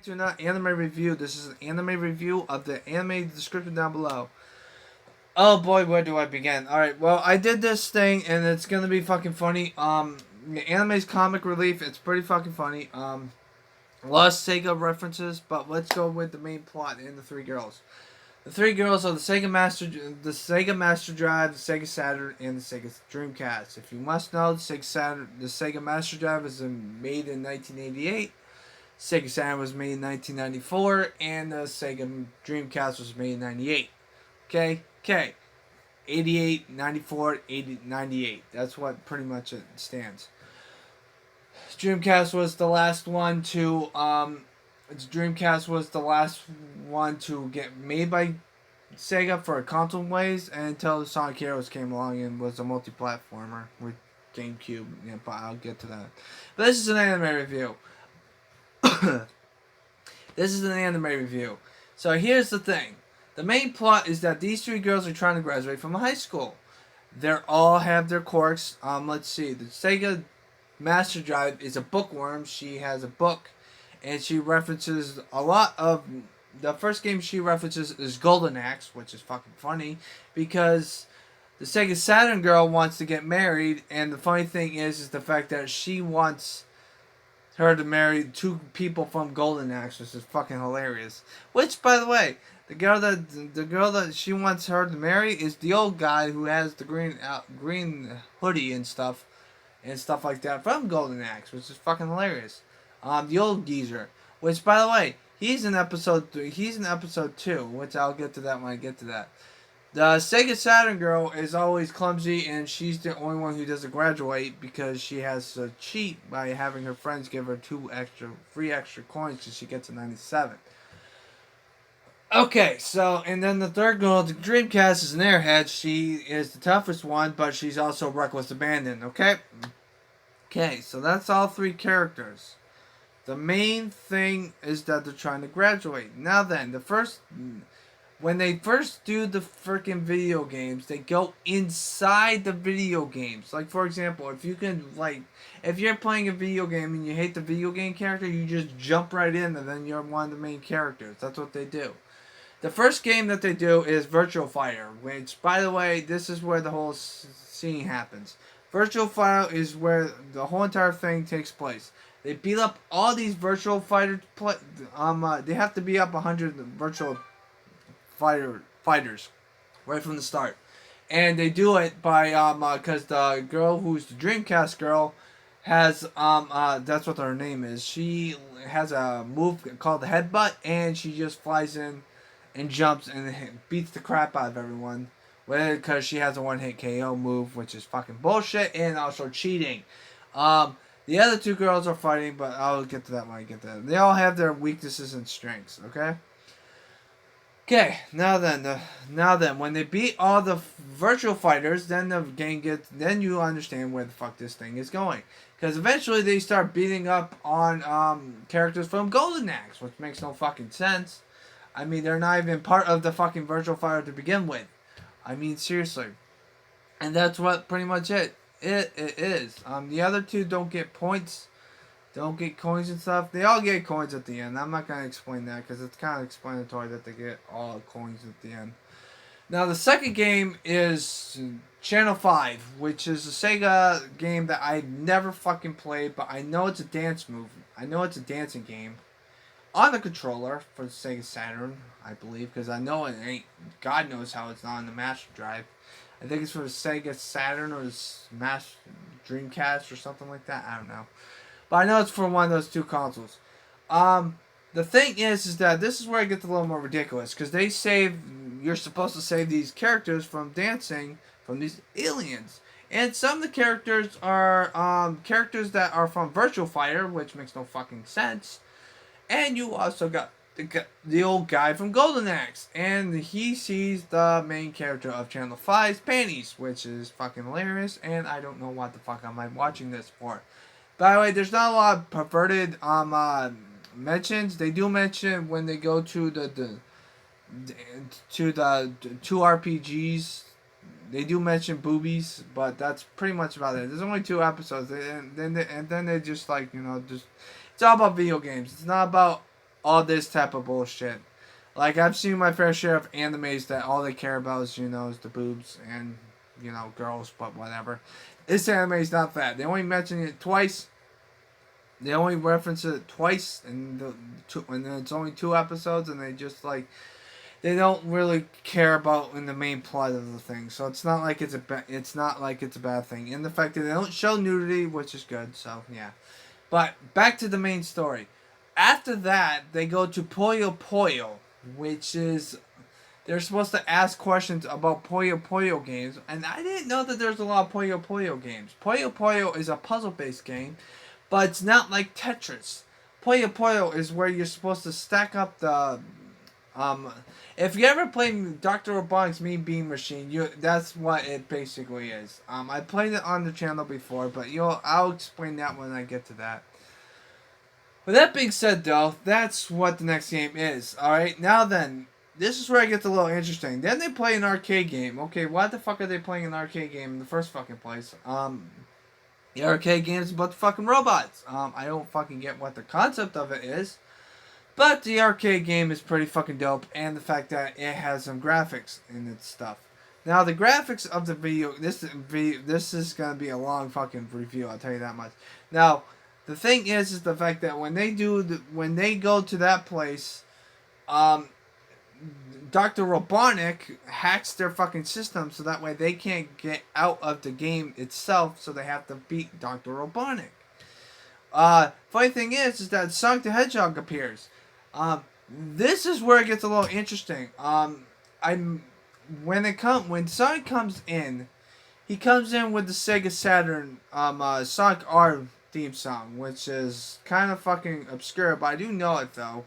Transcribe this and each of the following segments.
To another anime review. This is an anime review of the anime description down below. Oh boy, where do I begin? Alright, well, I did this thing and it's gonna be fucking funny. The anime's comic relief, it's pretty fucking funny. A lot of Sega references, but let's go with the main plot and the three girls. The three girls are the Sega Master Drive, the Sega Saturn, and the Sega Dreamcast. If you must know, the Sega Master Drive was made in 1988. Sega Saturn was made in 1994, and the Sega Dreamcast was made in 98. Okay. 88, 94, 80, 98. That's what pretty much it stands. Dreamcast was the last one to get made by Sega for a console ways until the Sonic Heroes came along and was a multi-platformer with GameCube. Yeah, but I'll get to that. But this is an anime review. This is an anime review. So here's the thing. The main plot is that these three girls are trying to graduate from high school. They all have their quirks. Let's see. The Sega Master Drive is a bookworm. She has a book, and she references a lot of. The first game she references is Golden Axe, which is fucking funny because the Sega Saturn girl wants to get married, and the funny thing is the fact that she wants her to marry two people from Golden Axe, which is fucking hilarious. Which, by the way, the girl that she wants her to marry is the old guy who has the green hoodie and stuff like that from Golden Axe, which is fucking hilarious. The old geezer, which, by the way, he's in episode 3. He's in episode 2, which I'll get to that when I get to that. The Sega Saturn girl is always clumsy, and she's the only one who doesn't graduate because she has to cheat by having her friends give her free extra coins so she gets a 97. Okay, so, and then the third girl, the Dreamcast, is an airhead. She is the toughest one, but she's also reckless abandon, okay? Okay, so that's all three characters. The main thing is that they're trying to graduate. Now then, when they first do the freaking video games, they go inside the video games. Like, for example, if you're playing a video game and you hate the video game character, you just jump right in and then you're one of the main characters. That's what they do. The first game that they do is Virtual Fighter, which, by the way, this is where the whole scene happens. Virtual Fighter is where the whole entire thing takes place. They beat up all these virtual fighters. They have to beat up 100 virtual fighters right from the start, and they do it by because the girl who's the Dreamcast girl has that's what her name is. She has a move called the headbutt, and she just flies in and jumps and beats the crap out of everyone. Because she has a one-hit KO move, which is fucking bullshit and also cheating. The other two girls are fighting, but I'll get to that when I get to that. They all have their weaknesses and strengths. Okay, now then, when they beat all the virtual fighters, then the game then you understand where the fuck this thing is going. Because eventually they start beating up on characters from Golden Axe, which makes no fucking sense. I mean, they're not even part of the fucking virtual fighter to begin with. I mean, seriously. And that's what pretty much it is. The other two don't get points. Don't get coins and stuff. They all get coins at the end. I'm not going to explain that because it's kind of explanatory that they get all coins at the end. Now, the second game is Channel 5, which is a Sega game that I've never fucking played, but I know it's a dance move. I know it's a dancing game on the controller for the Sega Saturn, I believe, because I know it ain't. God knows how it's not on the Master Drive. I think it's for the Sega Saturn or the Master Dreamcast or something like that. I don't know. But I know it's for one of those two consoles. The thing is that this is where it gets a little more ridiculous. Because you're supposed to save these characters from dancing from these aliens. And some of the characters are characters that are from Virtual Fighter, which makes no fucking sense. And you also got the old guy from Golden Axe. And he sees the main character of Channel 5's panties, which is fucking hilarious. And I don't know what the fuck am I watching this for. By the way, there's not a lot of perverted mentions. They do mention when they go to the two RPGs. They do mention boobies, but that's pretty much about it. There's only 2 episodes, and then they just it's all about video games. It's not about all this type of bullshit. Like, I've seen my fair share of animes that all they care about is, is the boobs and, girls, but whatever. This anime is not that. They only mention it twice. They only reference it twice, and it's only 2 episodes, and they just, like, they don't really care about in the main plot of the thing. So it's not like it's a bad thing. And the fact that they don't show nudity, which is good, so, yeah. But back to the main story. After that, they go to Puyo Puyo, which is they're supposed to ask questions about Puyo Puyo games, and I didn't know that there's a lot of Puyo Puyo games. Puyo Puyo is a puzzle-based game, but it's not like Tetris. Puyo Puyo is where you're supposed to stack up the if you ever played Dr. Robotnik's Mean Bean Machine, that's what it basically is. I played it on the channel before, but I'll explain that when I get to that. With that being said, though, that's what the next game is. Alright, now then, this is where it gets a little interesting. Then they play an arcade game. Okay, why the fuck are they playing an arcade game in the first fucking place? The arcade game is about the fucking robots. I don't fucking get what the concept of it is. But the arcade game is pretty fucking dope, and the fact that it has some graphics in its stuff. Now, the graphics of the video, this is going to be a long fucking review, I'll tell you that much. Now, the thing is the fact that when they go to that place, Dr. Robotnik hacks their fucking system so that way they can't get out of the game itself, so they have to beat Dr. Robotnik. Funny thing is that Sonic the Hedgehog appears. This is where it gets a little interesting. When Sonic comes in, he comes in with the Sega Saturn Sonic R theme song, which is kind of fucking obscure, but I do know it though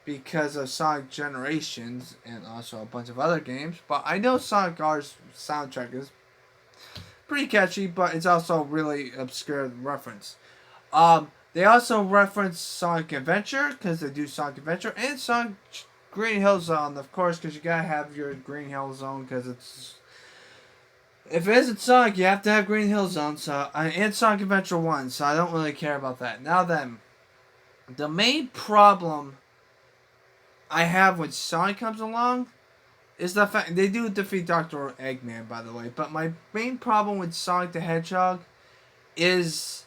because of Sonic Generations and also a bunch of other games. But I know Sonic R's soundtrack is pretty catchy, but it's also really obscure reference. They also reference Sonic Adventure, because they do Sonic Adventure, and Sonic Green Hill Zone, of course, because you gotta have your Green Hill Zone, because it's... If it isn't Sonic, you have to have Green Hill Zone, and Sonic Adventure 1, so I don't really care about that. Now then, the main problem I have when Sonic comes along is the fact... They do defeat Dr. Eggman, by the way, but my main problem with Sonic the Hedgehog is...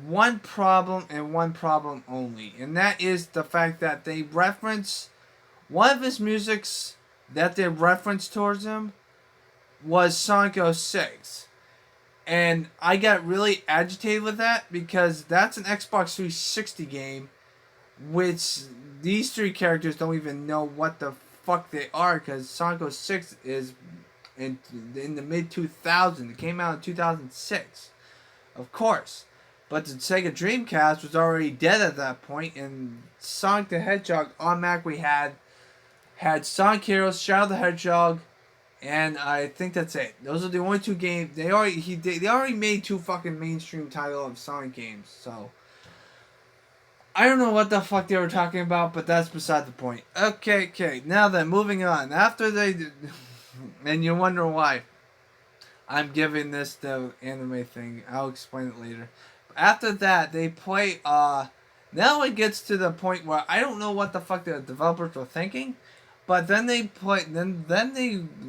one problem and one problem only, and that is the fact that they reference one of his musics that they referenced towards him was Sonic 06, and I got really agitated with that because that's an Xbox 360 game, which these three characters don't even know what the fuck they are, because Sonic 06 is in the mid 2000s. It came out in 2006, of course. But the Sega Dreamcast was already dead at that point, and Sonic the Hedgehog automatically had Sonic Heroes, Shadow the Hedgehog, and I think that's it. Those are the only 2 games. They already made 2 fucking mainstream title of Sonic games, so I don't know what the fuck they were talking about, but that's beside the point. Okay. Now then, moving on. After they did, and you wonder why I'm giving this the anime thing. I'll explain it later. After that, they play, now it gets to the point where I don't know what the fuck the developers were thinking, but then they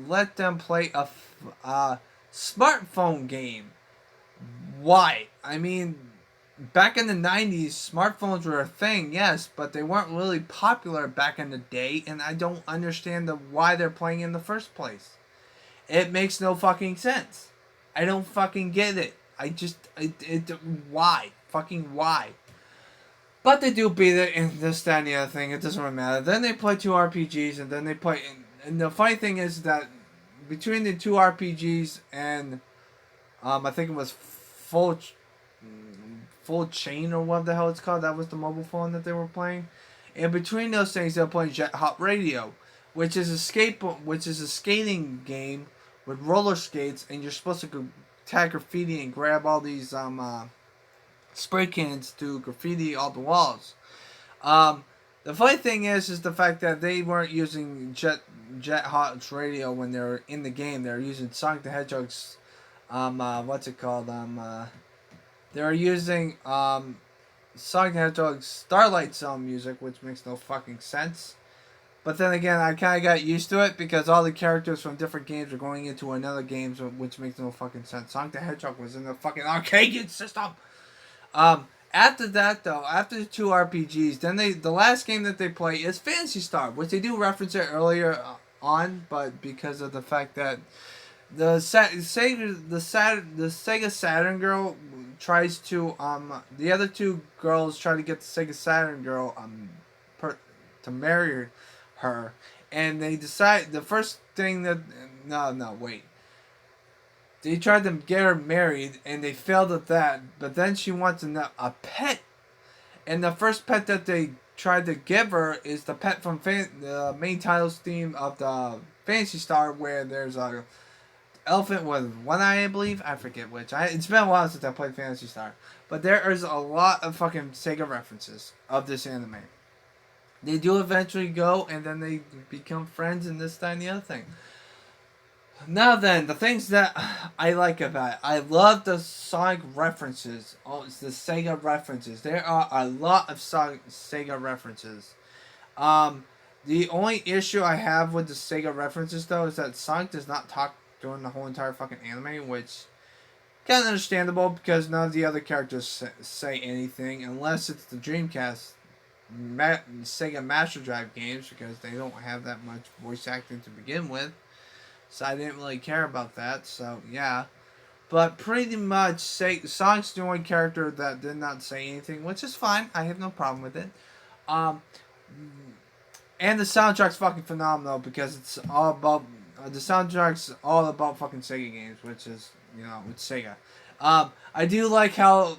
let them play a smartphone game. Why? I mean, back in the 90s, smartphones were a thing, yes, but they weren't really popular back in the day, and I don't understand why they're playing in the first place. It makes no fucking sense. I don't fucking get it. Why? Fucking why? But they do beat it in this, that, and the other thing. It doesn't really matter. Then they play 2 RPGs, and then they play... And the funny thing is that between the 2 RPGs and... I think it was Full Chain, or what the hell it's called. That was the mobile phone that they were playing. And between those things, they're playing Jet Hot Radio, which is a skating game with roller skates, and you're supposed to go tag graffiti and grab all these spray cans to graffiti all the walls. The funny thing is the fact that they weren't using Jet Hot's radio when they were in the game. They were using Sonic the Hedgehog's what's it called? They were using Sonic the Hedgehog Starlight Zone music, which makes no fucking sense. But then again, I kind of got used to it because all the characters from different games are going into another game, which makes no fucking sense. Sonic the Hedgehog was in the fucking arcade system. After that though, after the two RPGs, then the last game that they play is Phantasy Star, which they do reference it earlier on, but because of the fact that the Sega Saturn girl tries to the other two girls try to get the Sega Saturn girl to marry her, and they decide the first thing that no wait, they tried to get her married and they failed at that, but then she wants a pet, and the first pet that they tried to give her is the pet from the main titles theme of the Fantasy Star, where there's a elephant with one eye, I believe. I forget which. It's been a while since I played Fantasy Star. But there is a lot of fucking Sega references of this anime. They do eventually go, and then they become friends, and this, that, and the other thing. Now then, the things that I like about it. I love the Sonic references. Oh, it's the Sega references. There are a lot of Sega references. The only issue I have with the Sega references, though, is that Sonic does not talk during the whole entire fucking anime, which kind of understandable because none of the other characters say anything unless it's the Dreamcast Sega Master Drive games, because they don't have that much voice acting to begin with. So I didn't really care about that. So yeah, but pretty much Sonic's the only character that did not say anything, which is fine. I have no problem with it. Um, and the soundtrack's fucking phenomenal because it's all about the soundtrack's all about fucking Sega games, which is, you know, it's Sega. I do like how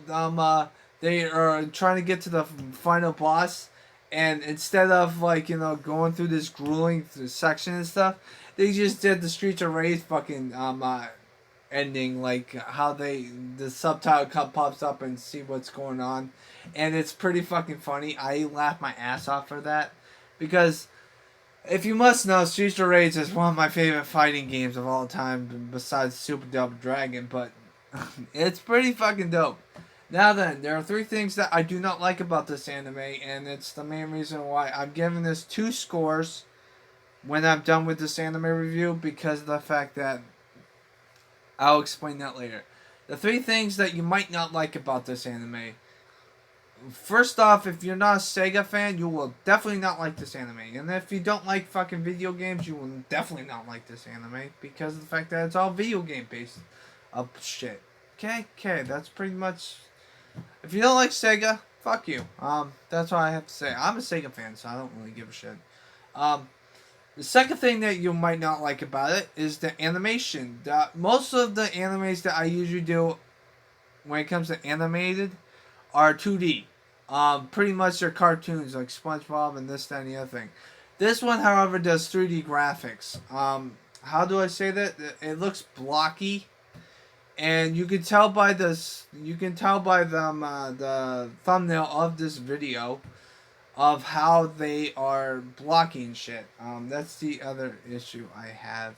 they are trying to get to the final boss, and instead of, like, you know, going through this grueling section and stuff, they just did the Streets of Rage fucking ending, like how the subtitle pops up and see what's going on, and it's pretty fucking funny. I laugh my ass off for that because, if you must know, Streets of Rage is one of my favorite fighting games of all time, besides Super Double Dragon, but it's pretty fucking dope. Now then, there are three things that I do not like about this anime, and it's the main reason why I'm giving this 2 scores when I'm done with this anime review, because of the fact that I'll explain that later. The 3 things that you might not like about this anime. First off, if you're not a Sega fan, you will definitely not like this anime. And if you don't like fucking video games, you will definitely not like this anime because of the fact that it's all video game based of shit. Okay, that's pretty much. If you don't like Sega, fuck you. That's all I have to say. I'm a Sega fan, so I don't really give a shit. The second thing that you might not like about it is the animation. Most of the animes that I usually do when it comes to animated are 2D. Pretty much they're cartoons like SpongeBob and this, that, and the other thing. This one, however, does 3D graphics. How do I say that? It looks blocky, and you can tell by this. You can tell by the thumbnail of this video of how they are blocking shit. That's the other issue I have.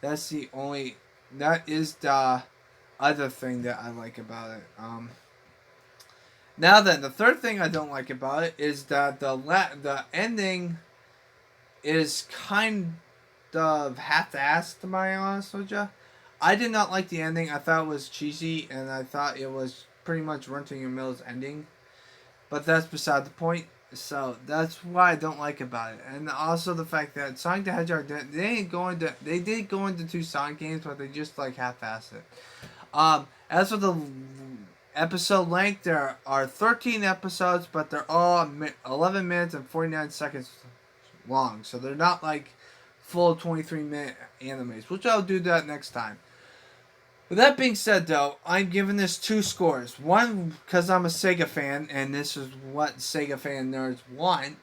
That's the only. That is the other thing that I like about it. Now then, the third thing I don't like about it is that the ending is kind of half-assed, to be honest with you. I did not like the ending. I thought it was cheesy, and I thought it was pretty much Runting Your Mills ending. But that's beside the point. So that's why I don't like about it. And also the fact that Sonic the Hedgehog, they did go into 2 Sonic games, but they just like half-assed it. As for the episode length, there are 13 episodes, but they're all 11 minutes and 49 seconds long. So they're not like full 23-minute animes, which I'll do that next time. With that being said, though, I'm giving this 2 scores. One, because I'm a Sega fan, and this is what Sega fan nerds want.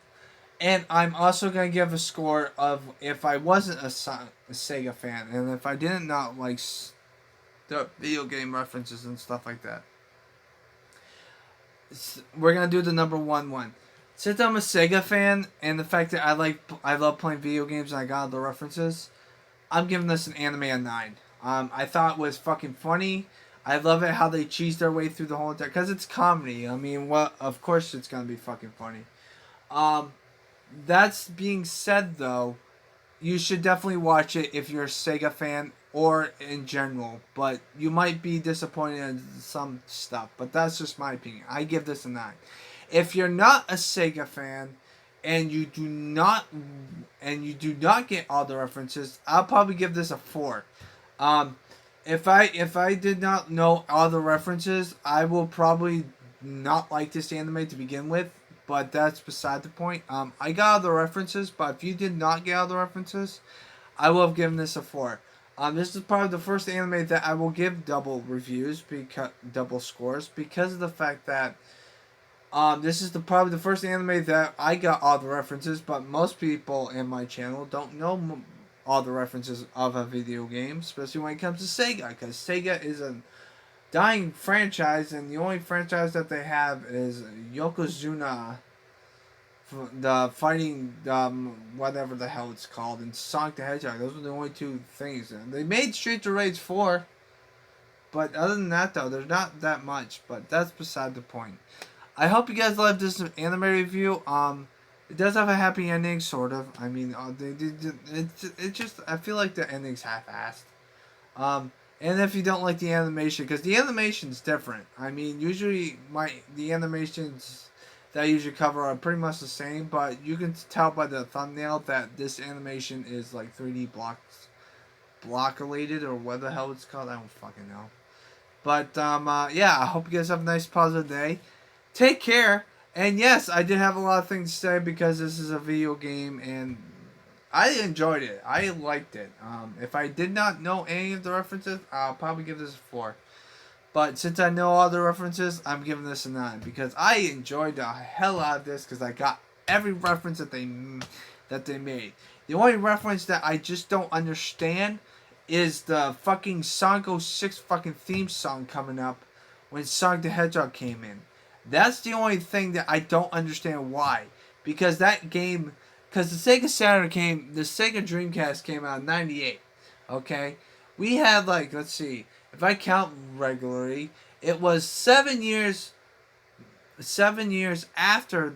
And I'm also going to give a score of if I wasn't a Sega fan, and if I didn't not like the video game references and stuff like that. We're going to do the number 1. Since I'm a Sega fan, and the fact that I love playing video games and I got all the references, I'm giving this an anime a 9. I thought it was fucking funny. I love it how they cheese their way through the whole entire, because it's comedy. I mean, well, of course it's gonna be fucking funny. Um, that's being said though, you should definitely watch it if you're a Sega fan or in general. But you might be disappointed in some stuff. But that's just my opinion. I give this a 9. If you're not a Sega fan and you do not get all the references, I'll probably give this a 4. Um, if I did not know all the references, I will probably not like this anime to begin with. But that's beside the point. I got all the references, but if you did not get all the references, I will have given this a 4. This is probably the first anime that I will give double reviews, because double scores, because of the fact that this is probably the first anime that I got all the references, but most people in my channel don't know all the references of a video game, especially when it comes to Sega, because Sega is a dying franchise, and the only franchise that they have is Yokozuna, the fighting, whatever the hell it's called, and Sonic the Hedgehog. Those were the only two things. They made Streets of Rage 4, but other than that, though, there's not that much. But that's beside the point. I hope you guys loved this anime review. It does have a happy ending, sort of. I mean, it just, I feel like the ending's half-assed. And if you don't like the animation, because the animation's different. I mean, usually the animations that I usually cover are pretty much the same, but you can tell by the thumbnail that this animation is like 3D block-related, or what the hell it's called. I don't fucking know. But yeah, I hope you guys have a nice positive day. Take care. And yes, I did have a lot of things to say because this is a video game, and I enjoyed it. I liked it. If I did not know any of the references, I'll probably give this a 4. But since I know all the references, I'm giving this a 9 because I enjoyed the hell out of this because I got every reference that they made. The only reference that I just don't understand is the fucking Sonic 06 fucking theme song coming up when Sonic the Hedgehog came in. That's the only thing that I don't understand why. Because that game, because the Sega Saturn the Sega Dreamcast came out in 98. Okay? We had like, let's see, if I count regularly, it was 7 years after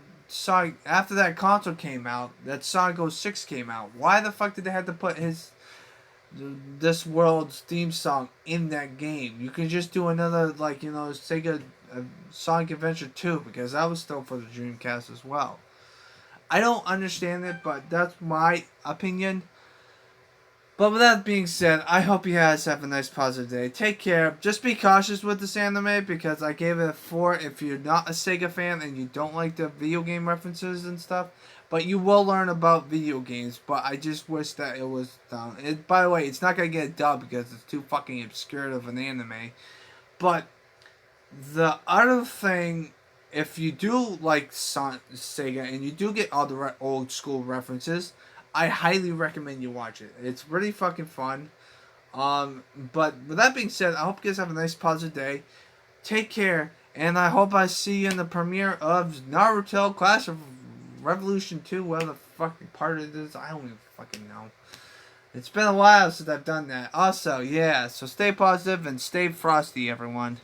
after that console came out, that Sonic 06 came out. Why the fuck did they have to put this world's theme song in that game? You could just do another, like, Sega Sonic Adventure 2, because that was still for the Dreamcast as well. I don't understand it, but that's my opinion. But with that being said, I hope you guys have a nice positive day. Take care. Just be cautious with this anime because I gave it a 4 if you're not a Sega fan and you don't like the video game references and stuff. But you will learn about video games. But I just wish that it was done. By the way, it's not going to get dubbed because it's too fucking obscure of an anime. But the other thing, if you do like Sega and you do get all the old school references, I highly recommend you watch it. It's really fucking fun. But with that being said, I hope you guys have a nice positive day. Take care, and I hope I see you in the premiere of Naruto Clash of Revolution 2, whatever the fucking part it is. I don't even fucking know. It's been a while since I've done that. Also, yeah, so stay positive and stay frosty, everyone.